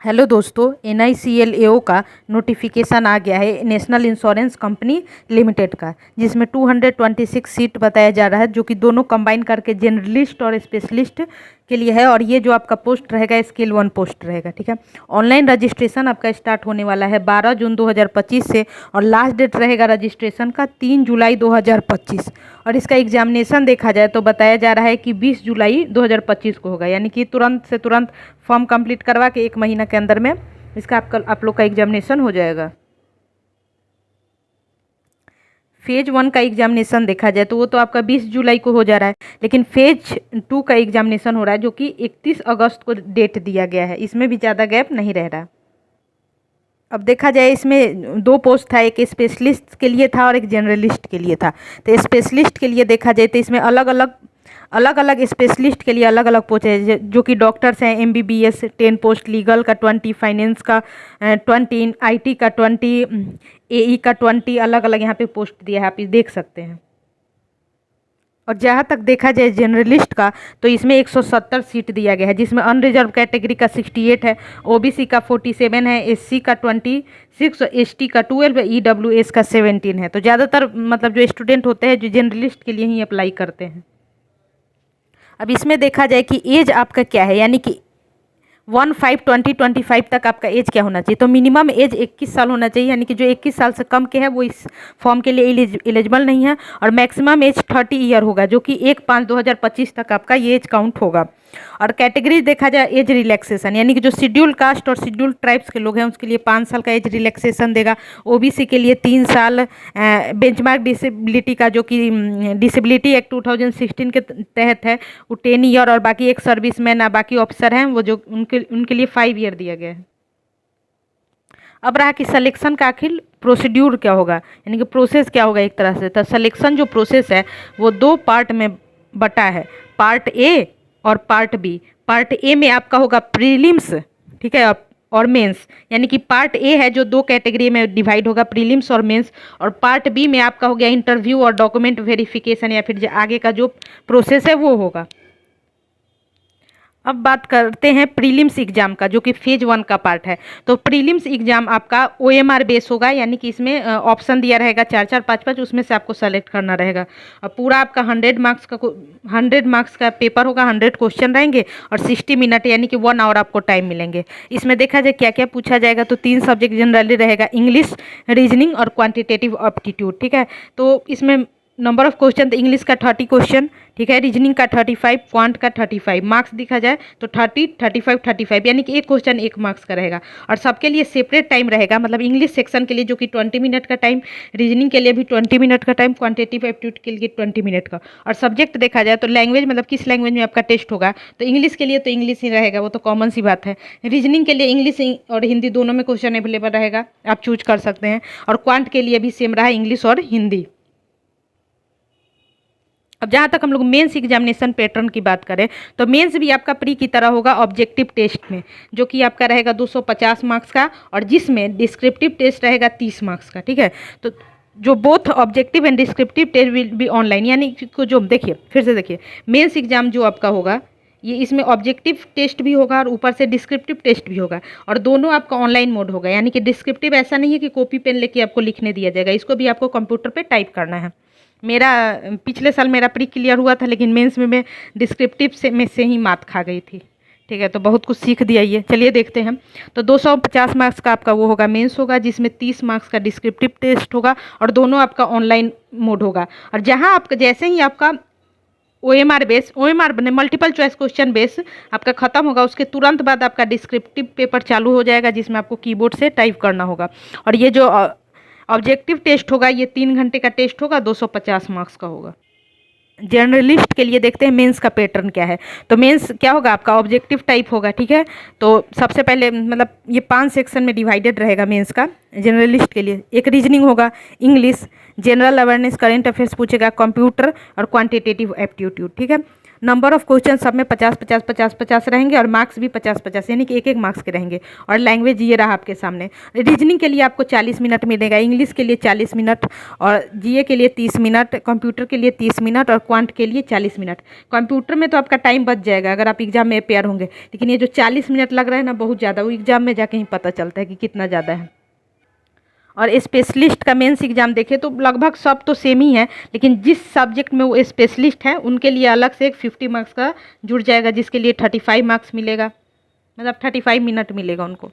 Hello दोस्तों, NICLAO का notification आ गया है नेशनल इंश्योरेंस कंपनी लिमिटेड का, जिसमें 226 सीट बताया जा रहा है, जो कि दोनों कंबाइन करके जनरलिस्ट और स्पेशलिस्ट के लिए है। और ये जो आपका पोस्ट रहेगा स्केल 1 पोस्ट रहेगा। ठीक है, ऑनलाइन रजिस्ट्रेशन आपका स्टार्ट होने वाला है 12 जून 2025 से, और लास्ट डेट रहेगा रजिस्ट्रेशन का 3 जुलाई 2025। और इसका एग्जामिनेशन देखा जाए तो बताया जा रहा है कि 20 जुलाई 2025 को होगा, यानी कि तुरंत से तुरंत फॉर्म कंप्लीट करवा के 1 महीना के अंदर में इसका आप लोग का एग्जामिनेशन हो जाएगा। फेज 1 का एग्जामिनेशन देखा जाए तो वो तो आपका 20 जुलाई को हो जा रहा है, लेकिन फेज 2 का एग्जामिनेशन हो रहा है जो कि 31 अगस्त को डेट दिया गया है। इसमें भी ज़्यादा गैप नहीं रह रहा। अब देखा जाए इसमें 2 पोस्ट था, एक स्पेशलिस्ट के लिए था और एक जनरलिस्ट के लिए था। तो स्पेशलिस्ट के लिए देखा जाए तो इसमें अलग अलग स्पेशलिस्ट के लिए अलग अलग पोस्ट है, जो कि डॉक्टर्स हैं MBBS 10 पोस्ट, लीगल का 20, फाइनेंस का 20, IT का 20, AE का 20, अलग अलग यहाँ पे पोस्ट दिया है, आप देख सकते हैं। और जहाँ तक देखा जाए जनरलिस्ट का, तो इसमें 170 सीट दिया गया है, जिसमें अनरिजर्व कैटेगरी का 68 है, OBC का 47 है, SC का 26, ST का 12, EWS का 17 है। तो ज़्यादातर मतलब जो स्टूडेंट होते हैं जो जनरलिस्ट के लिए ही अप्लाई करते हैं। अब इसमें देखा जाए कि एज आपका क्या है, यानी कि 15-20-25 तक आपका एज क्या होना चाहिए। तो मिनिमम एज 21 साल होना चाहिए, यानी कि जो 21 साल से कम के है वो इस फॉर्म के लिए एलिजिबल नहीं है। और मैक्सिमम एज 30 ईयर होगा, जो कि 1/5/2025 तक आपका ये एज काउंट होगा। और कैटेगरी देखा जाए एज रिलैक्सेशन, यानी कि जो शेड्यूल कास्ट और शेड्यूल ट्राइब्स के लोग हैं उसके लिए 5 साल का एज रिलैक्सेशन देगा। OBC के लिए 3 साल, बेंचमार्क डिसेबिलिटी का जो कि डिसेबिलिटी एक्ट 2016 के तहत है वो 10 ईयर, और बाकी एक सर्विसमैन बाकी ऑफिसर हैं वो जो उनके लिए 5 ईयर दिया गया है। अब रहा कि सिलेक्शन का आखिर प्रोसीड्यूर क्या होगा, यानी कि प्रोसेस क्या होगा एक तरह से। तो सिलेक्शन जो प्रोसेस है वो 2 पार्ट में बटा है, पार्ट A और पार्ट B। पार्ट A में आपका होगा प्रीलिम्स, ठीक है, और मेंस, यानी कि पार्ट A है जो 2 कैटेगरी में डिवाइड होगा, प्रीलिम्स और मेंस। और पार्ट B में आपका हो गया इंटरव्यू और डॉक्यूमेंट वेरिफिकेशन, या फिर जो आगे का जो प्रोसेस है वो होगा। अब बात करते हैं प्रीलिम्स एग्जाम का, जो कि फेज 1 का पार्ट है। तो प्रीलिम्स एग्जाम आपका OMR बेस होगा, यानी कि इसमें ऑप्शन दिया रहेगा 4-4, 5-5, उसमें से आपको सेलेक्ट करना रहेगा। और पूरा आपका 100 मार्क्स का पेपर होगा, 100 क्वेश्चन रहेंगे और 60 मिनट यानी कि 1 आवर आपको टाइम मिलेंगे। इसमें देखा जाए क्या क्या पूछा जाएगा, तो 3 सब्जेक्ट जनरली रहेगा, इंग्लिश, रीजनिंग और क्वान्टिटेटिव एप्टीट्यूड। ठीक है, तो इसमें नंबर ऑफ क्वेश्चन, तो इंग्लिश का 30 क्वेश्चन, ठीक है, रीजनिंग का 35, क्वांट का 35। मार्क्स देखा जाए तो 30, 35, 35, यानी कि एक क्वेश्चन 1 मार्क्स का रहेगा। और सबके लिए सेपरेट टाइम रहेगा, मतलब इंग्लिश सेक्शन के लिए जो कि 20 मिनट का टाइम, रीजनिंग के लिए भी 20 मिनट का टाइम, क्वांटिटेटिव एप्टीट्यूड के लिए 20 मिनट का। और सब्जेक्ट देखा जाए तो लैंग्वेज, मतलब किस लैंग्वेज में आपका टेस्ट होगा, तो इंग्लिश के लिए तो इंग्लिश ही रहेगा, वो तो कॉमन सी बात है। रीजनिंग के लिए इंग्लिश और हिंदी दोनों में क्वेश्चन अवेलेबल रहेगा, आप चूज कर सकते हैं। और क्वांट के लिए भी सेम रहा, इंग्लिश और हिंदी। अब जहाँ तक हम लोग मेंस एग्जामिनेशन पैटर्न की बात करें, तो मेंस भी आपका प्री की तरह होगा ऑब्जेक्टिव टेस्ट में, जो कि आपका रहेगा 250 मार्क्स का, और जिसमें डिस्क्रिप्टिव टेस्ट रहेगा 30 मार्क्स का। ठीक है, तो जो both objective and descriptive test will be online, यानी कि जो देखिए फिर से देखिए, मेंस एग्जाम जो आपका होगा ये इसमें ऑब्जेक्टिव टेस्ट भी होगा और ऊपर से डिस्क्रिप्टिव टेस्ट भी होगा, और दोनों आपका ऑनलाइन मोड होगा। यानी कि डिस्क्रिप्टिव ऐसा नहीं है कि कॉपी पेन लेके आपको लिखने दिया जाएगा, इसको भी आपको कंप्यूटर पे टाइप करना है। मेरा पिछले साल मेरा प्री क्लियर हुआ था, लेकिन मेंस में मैं डिस्क्रिप्टिव से ही मात खा गई थी। ठीक है, तो बहुत कुछ सीख दिया ये। चलिए देखते हैं। तो 250 मार्क्स का आपका वो होगा मेंस होगा, जिसमें 30 मार्क्स का डिस्क्रिप्टिव टेस्ट होगा, और दोनों आपका ऑनलाइन मोड होगा। और जहाँ आपका जैसे ही आपका OMR बने मल्टीपल चॉइस क्वेश्चन बेस आपका खत्म होगा, उसके तुरंत बाद आपका डिस्क्रिप्टिव पेपर चालू हो जाएगा, जिसमें आपको कीबोर्ड से टाइप करना होगा। और ये जो ऑब्जेक्टिव टेस्ट होगा ये 3 घंटे का टेस्ट होगा, 250 मार्क्स का होगा। जर्नलिस्ट के लिए देखते हैं मेंस का पैटर्न क्या है। तो मेंस क्या होगा आपका ऑब्जेक्टिव टाइप होगा। ठीक है, तो सबसे पहले मतलब ये 5 सेक्शन में डिवाइडेड रहेगा मेंस का। जर्नलिस्ट के लिए एक रीजनिंग होगा, English, general awareness, current affairs पूछेगा, कंप्यूटर और क्वांटिटेटिव एप्टीट्यूड। ठीक है, नंबर ऑफ क्वेश्चन सब में 50 रहेंगे और मार्क्स भी 50 यानी कि 1 मार्क्स के रहेंगे। और लैंग्वेज ये रहा आपके सामने। रीजनिंग के लिए आपको 40 मिनट मिलेगा, इंग्लिश के लिए 40 मिनट, और जीए के लिए 30 मिनट, कंप्यूटर के लिए 30 मिनट और क्वांट के लिए 40 मिनट। कंप्यूटर में तो आपका टाइम बच जाएगा अगर आप एग्जाम में अपेयर होंगे, लेकिन ये जो 40 मिनट लग रहा है ना, बहुत ज़्यादा, वो एग्जाम में जाके ही पता चलता है कि कितना ज़्यादा है। और स्पेशलिस्ट का मेंस एग्जाम देखें तो लगभग सब तो सेम ही है, लेकिन जिस सब्जेक्ट में वो स्पेशलिस्ट है उनके लिए अलग से एक 50 मार्क्स का जुड़ जाएगा, जिसके लिए 35 मार्क्स मिलेगा, मतलब 35 मिनट मिलेगा उनको।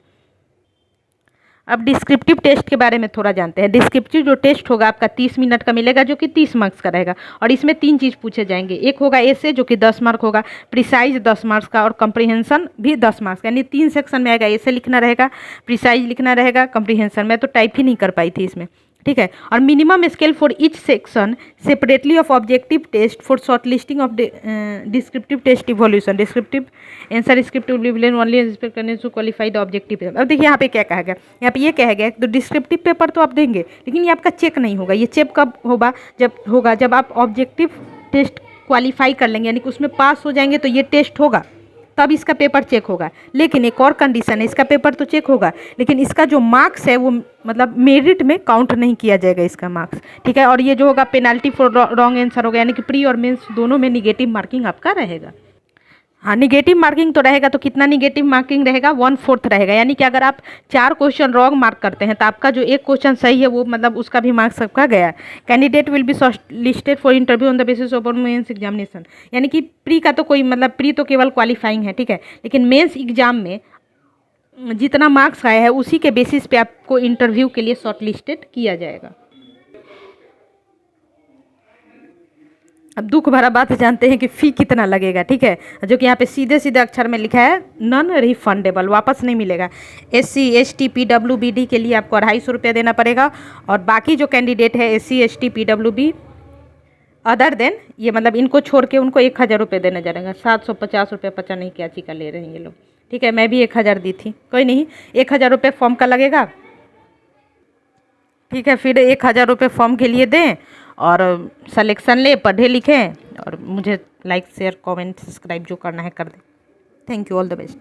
अब डिस्क्रिप्टिव टेस्ट के बारे में थोड़ा जानते हैं। डिस्क्रिप्टिव जो टेस्ट होगा आपका 30 मिनट का मिलेगा, जो कि 30 मार्क्स का रहेगा, और इसमें 3 चीज़ पूछे जाएंगे। एक होगा एसे जो कि 10 मार्क होगा, प्रिसाइज 10 मार्क्स का, और कम्प्रीहेंशन भी 10 मार्क्स का। यानी 3 सेक्शन में आएगा, एसे लिखना रहेगा, प्रिसाइज लिखना रहेगा, कम्प्रीहेंशन। मैं तो टाइप ही नहीं कर पाई थी इसमें, ठीक है। और minimum scale for each section separately of objective test for short listing of descriptive test evolution, descriptive answer descriptive लिवलेन ओनली रिस्पेक्ट करने टू क्वालिफाई द ऑब्जेक्टिव। अब देखिए यहाँ पे क्या कहा गया, यहाँ पे ये कहा गया तो डिस्क्रिप्टिव पेपर तो आप देंगे, लेकिन ये आपका चेक नहीं होगा। ये चेक कब होगा जब आप ऑब्जेक्टिव टेस्ट क्वालिफाई कर लेंगे, यानी कि उसमें पास हो जाएंगे तो ये टेस्ट होगा, तब इसका पेपर चेक होगा। लेकिन एक और कंडीशन है, इसका पेपर तो चेक होगा, लेकिन इसका जो मार्क्स है वो मतलब मेरिट में काउंट नहीं किया जाएगा इसका मार्क्स, ठीक है। और ये जो होगा पेनाल्टी फॉर रॉन्ग आंसर होगा, यानी कि प्री और मेंस दोनों में निगेटिव मार्किंग आपका रहेगा। हाँ, निगेटिव मार्किंग तो रहेगा, तो कितना निगेटिव मार्किंग रहेगा, 1/4 रहेगा। यानी कि अगर आप 4 क्वेश्चन रॉन्ग मार्क करते हैं तो आपका जो एक क्वेश्चन सही है वो मतलब उसका भी मार्क्स आपका गया। Candidate will be listed for interview on the basis of mains examination. यानी कि प्री का तो कोई मतलब, प्री तो केवल क्वालिफाइंग है, ठीक है, लेकिन मेंस एग्जाम में जितना मार्क्स आया है उसी के बेसिस पे आपको इंटरव्यू के लिए शॉर्ट लिस्टेड किया जाएगा। अब दुख भरा बात जानते हैं कि फ़ी कितना लगेगा, ठीक है, जो कि यहाँ पे सीधे सीधे अक्षर में लिखा है, नॉन रिफंडेबल, वापस नहीं मिलेगा। SC ST PWBD के लिए आपको 250 रुपये देना पड़ेगा, और बाकी जो कैंडिडेट है SC ST PWB other than, ये मतलब इनको छोड़ के उनको 1000 रुपये देने जाएगा। 750 रुपये पता नहीं क्या चीज़ का ले रहे हैं ये लोग, ठीक है। मैं भी 1000 दी थी, कोई नहीं, 1000 रुपये फॉर्म का लगेगा, ठीक है। फिर 1000 रुपये फॉर्म के लिए दें और सलेक्शन ले, पढ़े लिखें, और मुझे लाइक शेयर कमेंट सब्सक्राइब जो करना है कर दें। Thank you, all the best.